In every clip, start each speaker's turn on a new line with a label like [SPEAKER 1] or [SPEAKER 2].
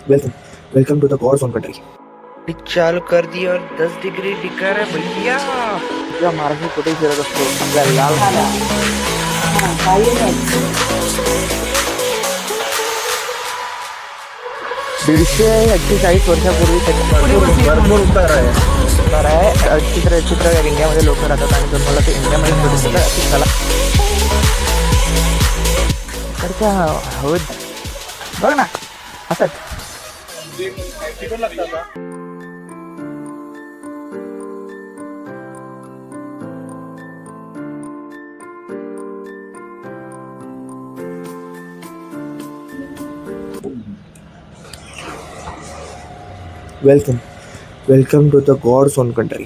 [SPEAKER 1] Welcome welcome to the God's own country.
[SPEAKER 2] चालू कर दी और 10 डिग्री दिखा रहा है भैया।
[SPEAKER 1] जेव्हा महाराष्ट्र कुठेही फिरत असतो आपल्या लाल
[SPEAKER 2] दीडशे 41 वर्षापूर्वी
[SPEAKER 1] भरपूर उत्तर आहे।
[SPEAKER 2] चित्र इंडियामध्ये लोक राहतात आणि जर मला ते इंडियामध्ये भेटत तर अशी कला इकडच्या हवेत बघ ना असं
[SPEAKER 1] welcome welcome to the God's own country.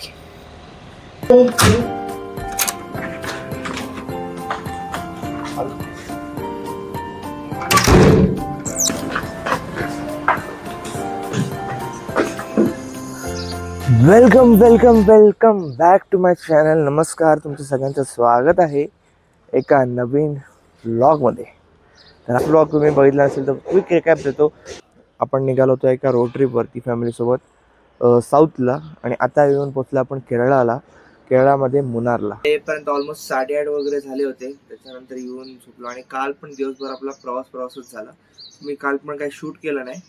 [SPEAKER 2] Welcome welcome welcome back to my channel. नमस्कार, तुमचं सगळ्यांचं स्वागत आहे एका नवीन व्लॉगमध्ये। तर हा व्लॉग तुम्ही बघितला असेल तर क्विक रिकॅप देतो। आपण निघालो होतो एका रोड ट्रिपवरती फॅमिलीसोबत साऊथला, आणि आता येऊन पोचलो आपण केरळाला। केरळामध्ये मुन्नारला येईपर्यंत ऑलमोस्ट 8:30 वगैरे झाले होते। त्याच्यानंतर येऊन झोपलो आणि काल पण दिवसभर आपला प्रवासच झाला। मी काल पण काही शूट केलं नाही।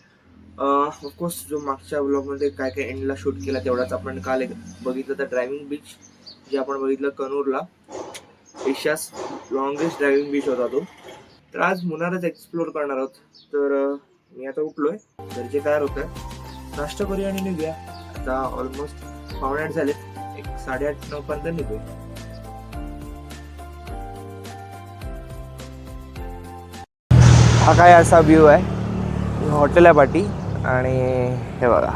[SPEAKER 2] ऑफकोर्स जो मागच्या व्लॉगमध्ये काय काय एंडला शूट केला तेवढाच आपण काल बघितलं। तर ड्रायव्हिंग बीच जे आपण बघितलं कनूरला, एशियास लॉंगेस्ट ड्रायव्हिंग बीच होता तो। तर आज मुन्नारच एक्सप्लोर करणार आहोत। तर मी आता उठलोय, घरचे तयार होत आहे, नाश्ता करूया आणि निघूया। आता ऑलमोस्ट 8:15 झाले, 8:30-9 पर्यंत निघूया। हा काय असा व्ह्यू आहे, हॉटेल आहे पाटी, आणि हे बघा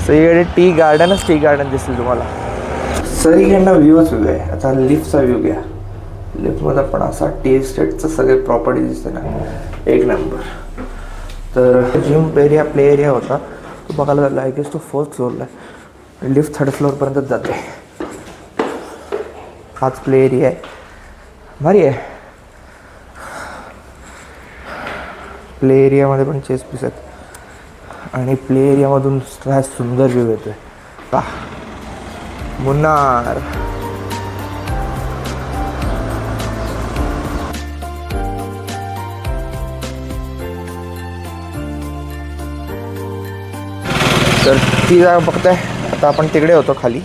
[SPEAKER 2] सगळीकडे टी गार्डन दिसेल तुम्हाला। सगळीकडनं व्ह्यूच व्ह्यू आहे। आता लिफ्टचा व्ह्यू घ्या, लिफ्टमध्ये पण असा टी एस्टेटचं सगळे प्रॉपर्टी दिसते ना, एक नंबर। तर जिम एरिया, प्ले एरिया होता तो बघायला झाला। आय गेस तो 4th फ्लोअरला आहे, लिफ्ट 3rd फ्लोअरपर्यंतच जाते। हाच प्ले एरिया आहे, भारी आहे। प्ले एरियामध्ये पण चेस पीस आहेत, आणि प्ले एरियामधून काय सुंदर व्ह्यू येतोय का मुन्नार। तर ती जागा बघताय। आता आपण तिकडे होतो खाली,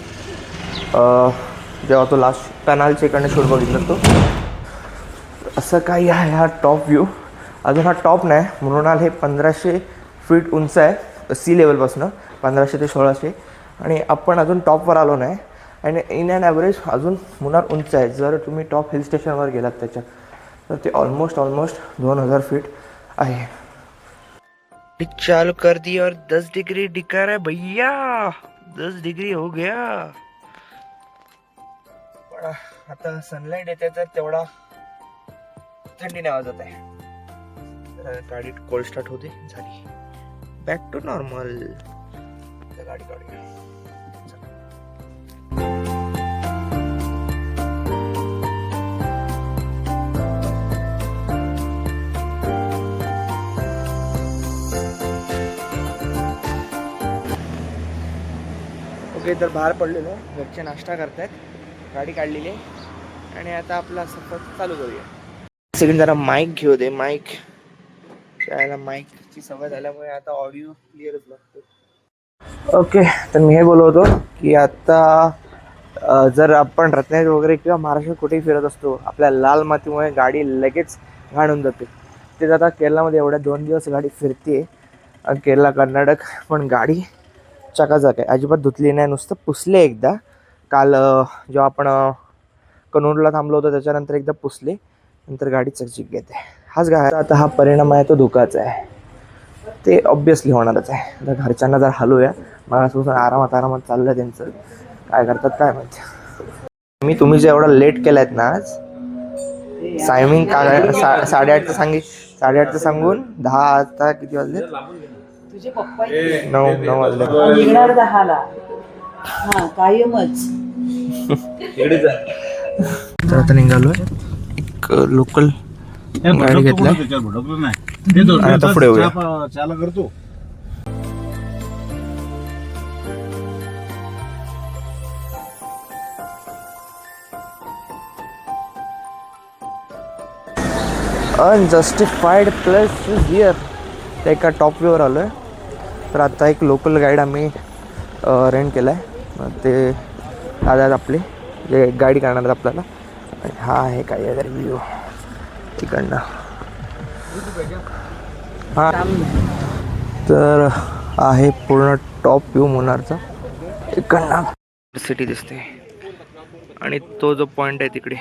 [SPEAKER 2] जेव्हा तो लास्ट पॅनलच्या इकडनं शूट बघितलं तो असं काही आहे हा टॉप व्ह्यू। अजून हा टॉप नाही, मुन्नार हे 1500 फीट उंच आहे सी लेवलपासून, 1500 ते 1600, आणि आपण अजून टॉपवर आलो नाही। आणि इन अँड ॲव्हरेज अजून मुन्नार उंच आहे। जर तुम्ही टॉप हिल स्टेशनवर गेलात त्याच्या, तर ते ऑलमोस्ट 2000 फीट आहे। चालू कर दी और 10 डिग्री दिखा रहा है भैया, 10 डिग्री हो गया। पण आता सनलाईट येते तर तेवढा थंडी नाही वाजत आहे। गाडी कोल्ड स्टार्ट होते, झाली बॅक टू नॉर्मल। गाडी काढूया। ओके, तर बाहेर पडलेलो, घरचे नाश्ता करतायत, गाडी काढलेली आहे, आणि आता आपला सफर चालू करूया। सेकंड जरा माईक घेऊ दे, त्याला माईकची सवय झाल्यामुळे आता ऑडिओ क्लिअरच लागतो। ओके, तर मी हे बोलत होतो की आता जर आपण रत्नागिरी वगैरे किंवा महाराष्ट्रात कुठेही फिरत असतो, आपल्या लाल मातीमुळे गाडी लगेच घाण होऊन जाते। ते आता केरळामध्ये एवढ्या 2 दिवस गाडी फिरते, केरळ कर्नाटक, पण गाडी चकाचक आहे, अजिबात धुतली नाही, नुसतं पुसले एकदा। काल जेव्हा आपण कनूरला थांबलो होतो त्याच्यानंतर एकदा पुसले, नंतर गाडी चकचक घेते। हाच गाय आता हा परिणाम आहे तो धोकाचा आहे, ते ऑब्विसली होणारच आहे। आता घरच्यांना जर हलवूया, मला आरामात चाललं त्यांचं, काय करतात काय माहिती। तुम्ही जे एवढा लेट केलायत ना आज, टायमिंग काय 8:30चं सांगून 10 आता किती वाजले?
[SPEAKER 3] तुझे पप्पा
[SPEAKER 2] 9 वाजले।
[SPEAKER 3] निघणार 10ला। हा कायमच
[SPEAKER 2] तर आता निघालोय एक लोकल गाडी घेतलाय
[SPEAKER 4] भटकलं नाही
[SPEAKER 2] आणि आता पुढे येऊया.
[SPEAKER 4] चाला करतो.
[SPEAKER 2] अनजस्टिफाईड प्लस हिअर त्या एका टॉप व्ह्यूवर आलो आहे. तर आता एक लोकल गाईड आम्ही रेंट केला आहे. ते दादा आपले जे गाडी करणार आहेत आपल्याला. आणि हा आहे काय अगर व्ह्यू तिकडनं. हां तर आहे पूर्ण टॉप व्ह्यू मुन्नारचा. इकडनं सिटी दिसते आणि तो जो पॉईंट आहे तिकडे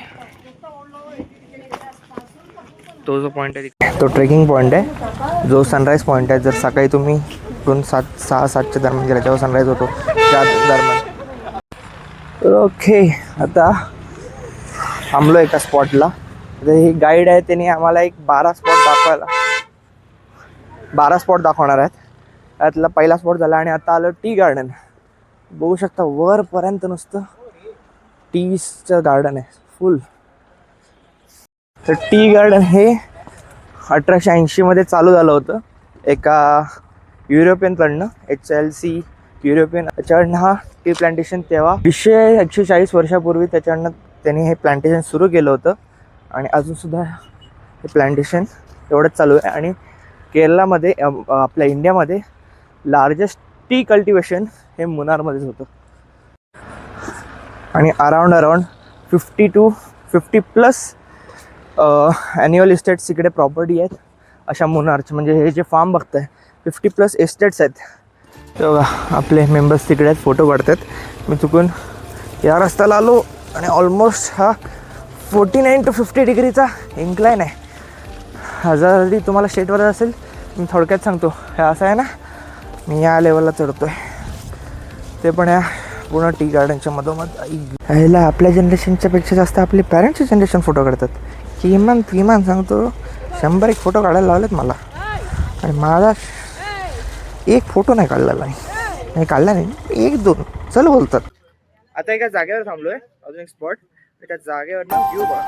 [SPEAKER 2] तो जो पॉईंट आहे तो ट्रेकिंग पॉईंट आहे जो सनराईज पॉईंट आहे. जर सकाळी तुम्ही 6-7च्या दरम्यान गेला जेव्हा सनराईज होतो त्या दरम्यान. ओके आता थांबलो एका स्पॉटला. तर ही गाईड आहे त्यांनी आम्हाला एक 12 स्पॉट दाखवणार आहेत. त्यातला पहिला स्पॉट झाला आणि आता आलं टी गार्डन. बघू शकता वरपर्यंत नुसतं टीचं गार्डन आहे फुल. तर टी गार्डन हे 1880 चालू झालं होतं एका युरोपियनकडनं. HLC युरोपियन त्याच्याकडनं हा टी प्लांटेशन तेव्हा 140 वर्षापूर्वी त्याच्याकडनं त्यांनी हे प्लांटेशन सुरू केलं होतं. आणि अजूनसुद्धा हे प्लांटेशन एवढंच चालू आहे. आणि केरळामध्ये आपल्या इंडियामध्ये लार्जेस्ट टी कल्टिवेशन हे मुन्नारमध्येच होतं. आणि अराउंड 50+ ॲन्युअल इस्टेट्स इकडे प्रॉपर्टी आहेत अशा मुन्नारचे. म्हणजे हे जे फार्म बघताय 50+ एस्टेट्स आहेत. तेव्हा आपले मेंबर्स तिकडे आहेत फोटो काढतात. मी चुकून या रस्त्याला आलो आणि ऑलमोस्ट हा 49 to 50 डिग्रीचा इन्क्लाईन आहे. जरी तुम्हाला स्टेटवर असेल मी थोडक्यात सांगतो. हे असं आहे ना मी या लेवलला चढतो आहे ते पण या पूर्ण टी गार्डनच्या मधोमध. ह्याला आपल्या जनरेशनच्या पेक्षा जास्त आपले पॅरेंट्सचे जनरेशन फोटो काढतात. किमान सांगतो 100 फोटो काढायला लावलेत मला. आणि माझा एक फोटो नाही काढलेला नाही काढला नाही 1-2 चल बोलतात. आता एका जागेवर थांबलोय अजून एक स्पॉट. त्या जागेवर ना व्ह्यू बघा.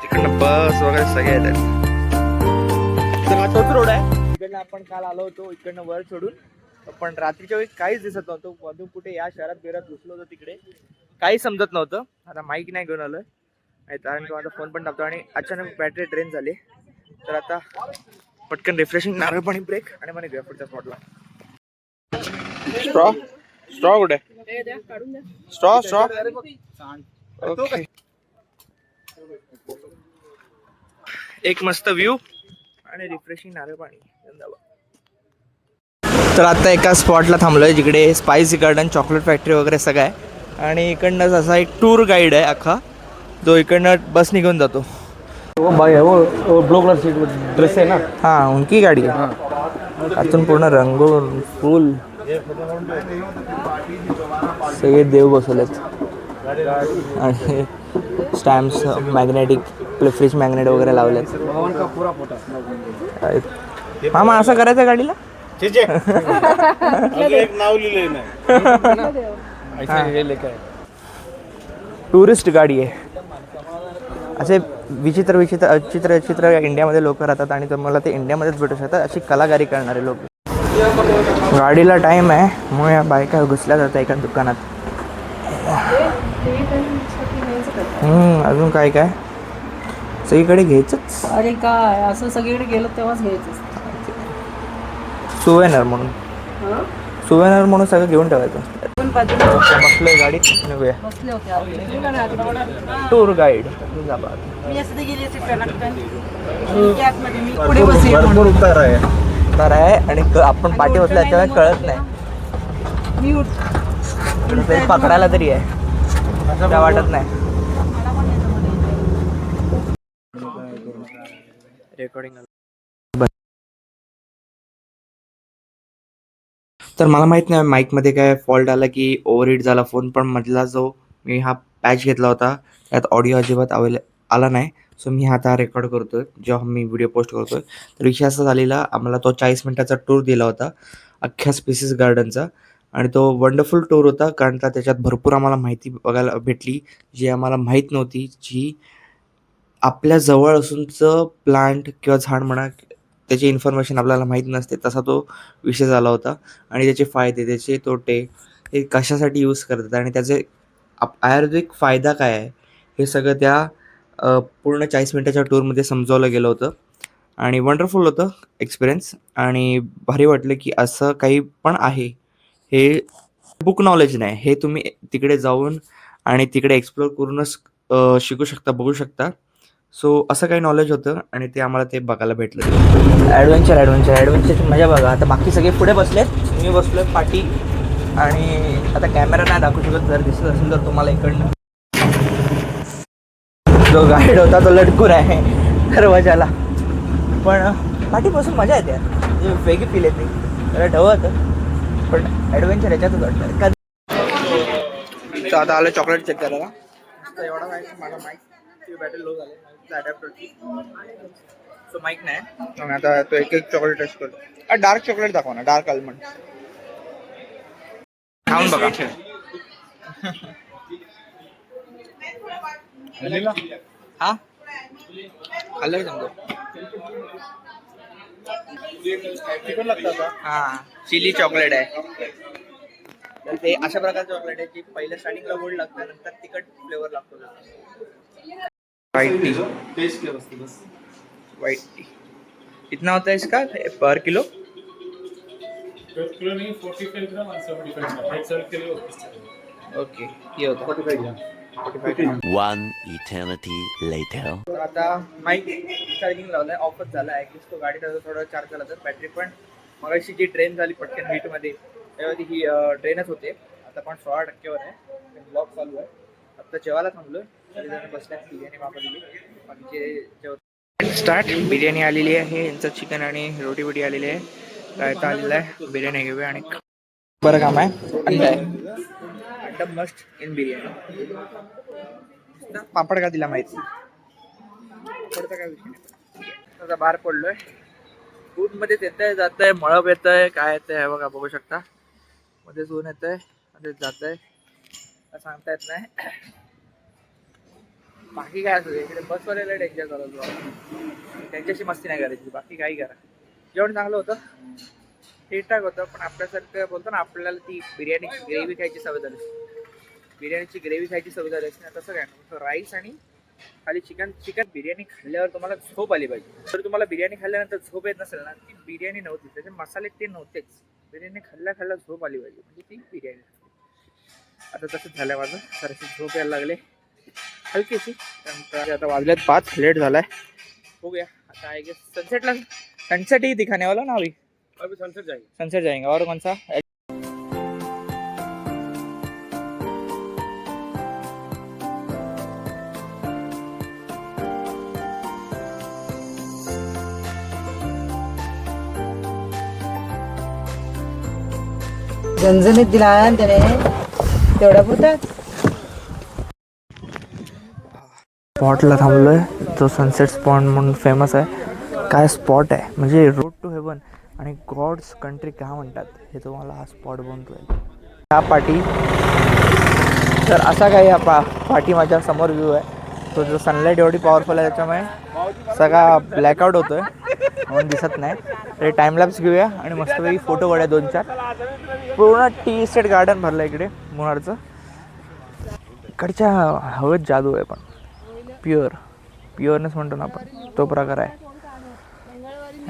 [SPEAKER 2] तिकडनं बस वगैरे सगळे येतात. तर हा तोच रोड आहे इकडनं आपण काल आलो होतो इकडनं वर चढून. पण रात्रीच्या वेळी काहीच दिसत नव्हतं. मधून कुठे या शहरात घुसलो होतो तिकडे काही समजत नव्हतं. आता माईक नाही घेऊन आलोय कारण की माझा फोन पण टाकतो. आणि अचानक बॅटरी ड्रेन झाली. तर आता पटकन रिफ्रेशिंग नारळ पाणी ब्रेक आणि मला घेऊया पुढच्या स्पॉटला. स्ट्रॉ कुठे स्ट्रॉ ओके. एक मस्त व्ह्यू आणि रिफ्रेशिंग नारळ पाणी. तर आता एका स्पॉटला थांबलोय जिकडे स्पाइसी गार्डन चॉकलेट फॅक्टरी वगैरे सगळं आहे. आणि इकडनंच असा एक टूर गाईड आहे अख्खा जो इकडनं बस निघून जातो.
[SPEAKER 4] वो ब्लू कलर सीट ड्रेस आहे ना.
[SPEAKER 2] हां उनकी गाडी आहे. आतून पूर्ण रंगून फुल सगळे देव बसवलेत. आणि स्टॅम्प्स मॅग्नेटिक फ्रिज मॅग्नेट वगैरे लावलेत. मामा असं करायचं गाडीला.
[SPEAKER 4] एक नाव लिहिलंय नाही.
[SPEAKER 2] टुरिस्ट गाडी आहे. असे विचित्र इंडियामध्ये लोक राहतात आणि तुम्हाला ते इंडियामध्येच भेटू शकतात अशी कलाकारी करणारे लोक. गाडीला टाईम आहे म्हणून या बायका घुसल्या जातात एका दुकानात. अजून काय सगळीकडे घ्यायचंच.
[SPEAKER 3] अरे काय असं सगळीकडे गेलो तेव्हाच घ्यायचं.
[SPEAKER 2] सुवेनर म्हणून सगळं घेऊन ठेवायचं. बसलोय गाडीत निघूया.
[SPEAKER 3] बसले होते
[SPEAKER 2] टूर गाईड
[SPEAKER 3] मी असं गेली पुढे बसले.
[SPEAKER 4] भरपूर उतार आहे.
[SPEAKER 2] तर आहे आणि आपण पाठी बसल्या त्यावेळेस कळत नाही.
[SPEAKER 3] मी
[SPEAKER 2] तरी पकडायला तरी आहे काय वाटत नाही. रेकॉर्डिंग तर मला माहित नाही माईकमध्ये काय फॉल्ट आला की ओव्हरहीट झाला फोन. पण मधला जो मी हा पॅच घेतला होता त्यात ऑडिओ अजिबात आला नाही. सो मी आता रेकॉर्ड करतोय जेव्हा मी व्हिडिओ पोस्ट करतोय. तर विषय असा झालेला, आम्हाला तो 40 मिनिटाचा टूर दिला होता अख्ख्या स्पेसिस गार्डनचा. आणि तो वंडरफुल टूर होता, कारण का त्याच्यात भरपूर आम्हाला माहिती बघायला भेटली, जी आम्हाला माहीत नव्हती. जी आपल्या जवळ असूनचं प्लांट किंवा झाड म्हणा, त्याची इन्फॉर्मेशन आपल्याला माहीत नसते, तसा तो विषय झाला होता. आणि त्याचे फायदे, त्याचे तोटे, हे कशासाठी यूज करतात आणि त्याचे आयुर्वेदिक फायदा काय आहे, हे सगळं त्या पूर्ण 40 मिनिटाच्या टूरमध्ये समजावलं गेलं होतं. आणि वंडरफुल होतं एक्सपिरियन्स. आणि भारी वाटलं की असं काही पण आहे. हे बुक नॉलेज नाही, हे तुम्ही तिकडे जाऊन आणि तिकडे एक्सप्लोर करूनच शिकू शकता, बघू शकता. सो असं काही नॉलेज होतं आणि ते आम्हाला ते बघायला भेटलं. ॲडव्हेंचरची मजा बघा. आता बाकी सगळे पुढे बसलेत, मी बसलो आहे पाठी. आणि आता कॅमेरा नाही दाखवू शकत, जर दिसत असेल तर तुम्हाला इकडनं. जो गाईड होता तो लटकून आहे दरवाजाला, पण पाठीपासून मजा येते यार, वेगळी फील येते. जरा ढवतं पण ॲडव्हेंचर याच्यातच वाटतं. तर आता आलं चॉकलेट चेक करायला. एवढा माझा माईक बॅटरी लो झाले, अडॅप्टरची. सो माईक नाही आणि आता तो एक चॉकलेट टेस्ट करतो. डार्क चॉकलेट दाखवा ना, डार्क आल्मंड खाऊन बघा. हा खाल्लं समजा. हा चिली चॉकलेट आहे. तर ते अशा प्रकारचं चॉकलेट आहे की पहिल्या स्टार्टिंगला गोड लागतं, नंतर तिखट फ्लेवर लागतो. व्हाइट टी कितना होता है इसका पर किलो?
[SPEAKER 5] किलो नहीं 45 ग्राम और 75 ग्राम एक सर्व के लिए
[SPEAKER 2] ओके, ये होता
[SPEAKER 5] 45 ग्राम.
[SPEAKER 2] 45 ग्राम.
[SPEAKER 6] One eternity later.
[SPEAKER 2] तर आता माईक चार्जिंग लावलाय, ऑफच झाला आहे की तो गाडी थोडं चार्ज झाला तर बॅटरी पण. मगाशी जी ट्रेन झाली पटकन हीटमध्ये, तेव्हा ती ही ट्रेनच होते. आता पण 16% आहे. ब्लॉग चालू आहे. आता जेवायला थांबलोय, सगळेजण बसल्यात. बिर्याणी वापरलेली, बाकीचे जेवत स्टार्ट. बिर्याणी आलेली आहे, यांचं चिकन आणि रोटी बिटी आलेली आहे, रायता आलेला आहे. बिर्याणी घेऊया आणि बरं काम आहे. अंडा आहे, अंडा मस्ट इन बिर्याणी. पापड का दिला माहिती, पापडचा काय विषय नाही. आता बाहेर पडलोय, ऊनमध्येच येतंय जातंय, मळप येतंय, काय येतंय हे बघा, बघू शकता. मध्येच ऊन येतंय, मध्येच जातंय, सांगता येत नाही. बाकी काय असू दे, इकडे बसवाल्याला एन्जॉय करायचो, त्यांच्याशी मस्ती नाही करायची. बाकी काही करा. जेवण चांगलं होतं, ठीकठाक होतं, पण आपल्यासारखं बोलतो ना, आपल्याला ती बिर्याणीची ग्रेव्ही खायची सवय झाली, बिर्याणीची ग्रेव्ही खायची सवय झाली असते ना, तसं काय नाही. राईस आणि खाली चिकन. बिर्याणी खाल्ल्यावर तुम्हाला झोप आली पाहिजे. जर तुम्हाला बिर्याणी खाल्ल्यानंतर झोप येत नसेल ना, ती बिर्याणी नव्हती. त्याचे मसाले ते नव्हतेच. बिर्याणी खाल्ल्या झोप आली पाहिजे, म्हणजे ती बिर्याणी. आता तसंच झालंय माझं, जराशी झोप यायला लागले हलकीशी. त्यानंतर आता वाजल्यात 5, लेट झालाय. बघूया आता आय गेस सनसेट ही दिखाने वाला ना. अभी सनसेट जाएंगे और कौन सा?
[SPEAKER 3] झणझणीत दिला आहे ना त्याने, तेवढ्या पुरतात.
[SPEAKER 2] स्पॉटला थांबलोय, तो सनसेट स्पॉट म्हणून फेमस आहे. काय स्पॉट आहे म्हणजे रोड टू हेवन आणि गॉड्स कंट्री का म्हणतात, हे तुम्हाला हा स्पॉट बनतोय. ह्या पाठी तर असा काही पाठी माझ्या समोर व्ह्यू आहे. तो जो सनलाईट एवढी पॉवरफुल आहे त्याच्यामुळे सगळा ब्लॅकआउट होतोय, म्हणून दिसत नाही. ते टाईमलॅप्स घेऊया आणि मस्तपैकी फोटो काढूया 2-4. पूर्ण टी इस्टेट गार्डन भरलं इकडे मुन्नारचं. इकडच्या हवेत जादू आहे, पण प्युअरनेस म्हणतो ना आपण, तो प्रकार आहे.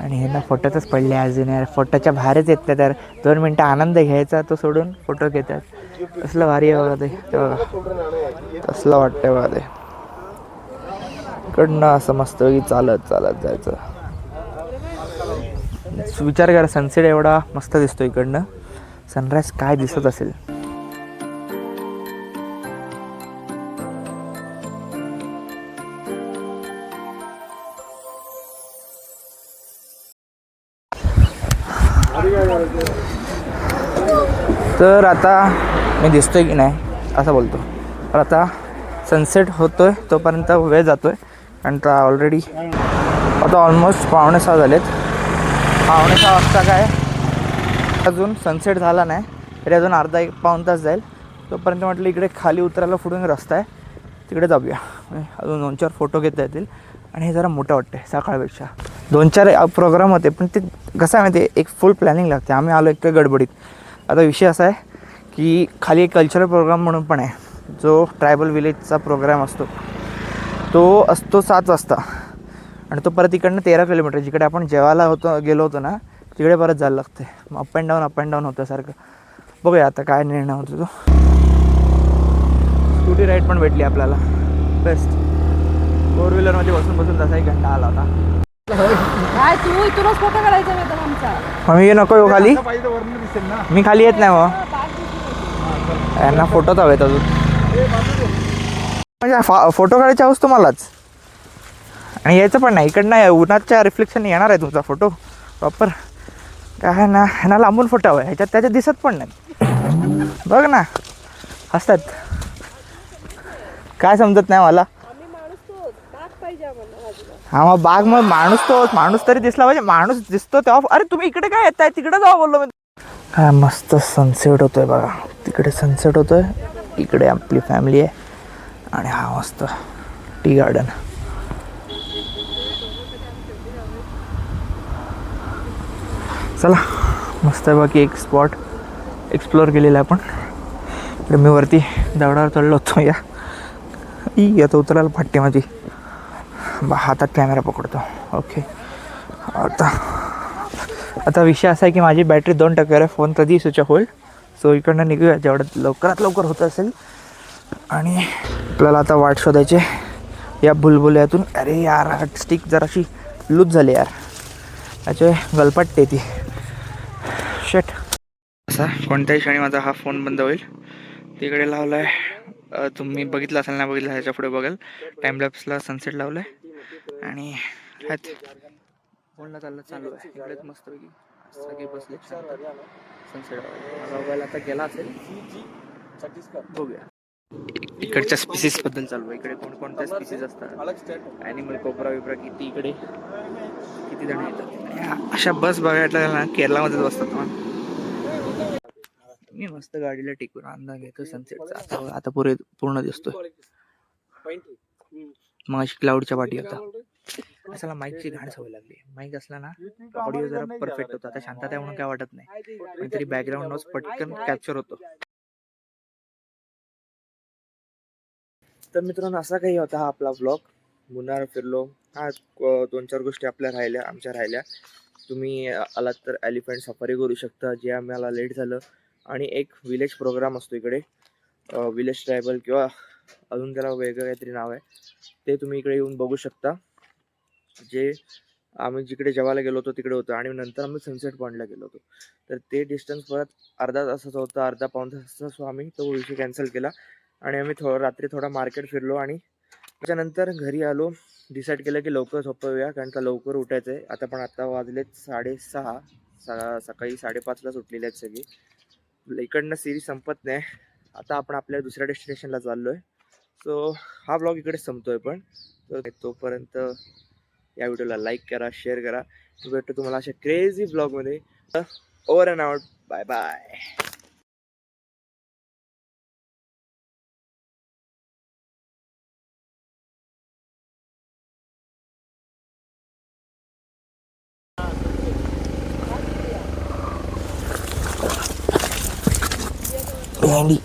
[SPEAKER 2] आणि ह्यांना फोटोतच पडले अजून यार, फोटोच्या बाहेरच येत नाही. तर 2 मिनटं आनंद घ्यायचा तो सोडून फोटो घेतात. कसलं भारी आहे बघा ते बघा, कसलं वाटतंय बघा ते. इकडनं असं मस्त चालत जायचं. विचार करा, सनसेट एवढा मस्त दिसतो इकडनं, सनराईज काय दिसत असेल. तर आता मी दिसतोय की नाही असं बोलतो. तर आता सनसेट होतोय तोपर्यंत वेळ जातोय आणि आता ऑलरेडी आता ऑलमोस्ट 5:45 झालेत. 5:45 वाजता काय अजून सनसेट झाला नाही तरी अजून अर्धा 1-पाऊण तास जाईल. तोपर्यंत म्हटलं इकडे खाली उतरायला पुढून रस्ता आहे तिकडे जाऊया. अजून 2-4 फोटो घेता येतील आणि हे जरा मोठं वाटते सकाळपेक्षा. 2-4 प्रोग्राम होते पण ते कसं आहे माहिती एक फुल प्लॅनिंग लागते. आम्ही आलो एक गडबडीत. आता विषय असा आहे की खाली एक कल्चरल प्रोग्राम म्हणून पण आहे जो ट्रायबल विलेजचा प्रोग्राम असतो. तो असतो 7 वाजता आणि तो परत इकडनं 13 किलोमीटर जिकडे आपण जेवायला गेलो होतो ना तिकडे परत जायला लागते. मग अप अँड डाऊन होतं सारखं. बघूया आता काय निर्णय होतो. तो स्कूटी राईड पण भेटली आपल्याला बेस्ट. 4 व्हीलरमध्ये बसून तसाही घंटा आला होता.
[SPEAKER 3] काय तू इथूनच फोटो काढायचा नाही तर आमचा.
[SPEAKER 2] मग मी नको येऊ खाली. मी खाली येत नाही मग यांना फोटोच हवेत अजून. म्हणजे फोटो काढायची हवंच तुम्हालाच आणि यायचं पण नाही. इकडनं उन्हाच्या रिफ्लेक्शन येणार आहे तुमचा फोटो प्रॉपर. काय ना ह्यांना लांबून फोटो हवा आहे ह्याच्यात त्याच्यात दिसत पण नाही. बघ ना हसतात. काय समजत नाही मला. हा मग बाग मग माणूस तरी दिसला पाहिजे. माणूस दिसतो तेव्हा. अरे तुम्ही इकडे काय येताय तिकडे जाऊ बोललो मी. काय मस्त सनसेट होतोय बघा. तिकडे सनसेट होतोय इकडे आपली फॅमिली आहे आणि हा मस्त टी गार्डन. चला मस्त आहे बाकी एक स्पॉट एक्सप्लोअर केलेला आहे आपण. इकडे मी वरती दगडावर चढलो होतो. आता उतरायला फाटते माझी. हातात कॅमेरा पकडतो. ओके आता विषय असा आहे की माझी बॅटरी 2% आहे. फोन कधी स्विच ऑफ होईल. सो इकडनं निघूया जेवढं लवकरात लवकर होत असेल. आणि आपल्याला आता वाट शोधायची या बुलबुल्यातून. अरे यार स्टिक जराशी लूज झाली यार. त्याचे गलपटते ती शेट. असा कोणत्याही क्षणी माझा हा फोन बंद होईल. तिकडे लावला आहे तुम्ही बघितलं असाल ना बघितलं ह्याच्या पुढे बघाल टाईमलॅप्सला सनसेट लावलं आहे आणि ह्यात फोनला चालू आहे. इकडेच मस्तपैकी सगळे बसले सनसेट. माझा मोबाईल आता गेला असेल. बघूया इकडच्या स्पीसीस बद्दल चालू आहे. इकडे कोणकोणत्या स्पीसीज असतात ॲनिमल कोब्रा विब्रा किती इकडे किती जण येतात. अशा बस बघायला ना केरलामध्येच बसतात. मी मस्त गाडीला टिकून अंदाज घेतो सनसेटचा. आता पूर्ण दिसतोय. मग अशी क्लाउडच्या पाठी होता. असाला माईकची घाण सवय लागली. माईक असला ना ऑडिओ जरा परफेक्ट होता. आता शांतता आहे म्हणून काय वाटत नाही पण तरी बॅकग्राऊंड नोज पटकन कॅप्चर होतो. तर मित्रांनो असा काही होता हा आपला व्लॉग. मुन्नार फिरलो. हा 2-4 गोष्टी आमच्या राहिल्या. तुम्ही आलात तर एलिफंट सफारी करू शकता जे आम्हाला लेट झालं. आणि एक विलेज प्रोग्राम असतो इकडे विलेज ट्रायबल किंवा अजून त्याला वेगळं काहीतरी नाव आहे. ते तुम्ही इकडे येऊन बघू शकता. जे आम्ही जिकडे जेवायला गेलो होतो तिकडे होतं आणि नंतर आम्ही सनसेट पॉईंटला गेलो होतो. तर ते डिस्टन्स परत अर्धा तासाचा होता. अर्धा-पाऊण तासाचा. सो आम्ही तो विषय कॅन्सल केला आणि आम्ही रात्री थोडा मार्केट फिरलो आणि त्याच्यानंतर घरी आलो. डिसाईड केलं की लवकर झोपूया कारण का लवकर उठायचं आहे. आता वाजलेत 6:30. सकाळी 5:30ला सुटलेले आहेत सगळी. इकडनं सिरीज संपत नाही. आता आपण आपल्या दुसऱ्या डेस्टिनेशनला चाललो आहे. सो हा ब्लॉग इकडे संपतोय पण तोपर्यंत या व्हिडिओला लाईक करा शेअर करा. भेटतो तुम्हाला अशा क्रेझी ब्लॉगमध्ये. Over and out. Bye bye. भेंडी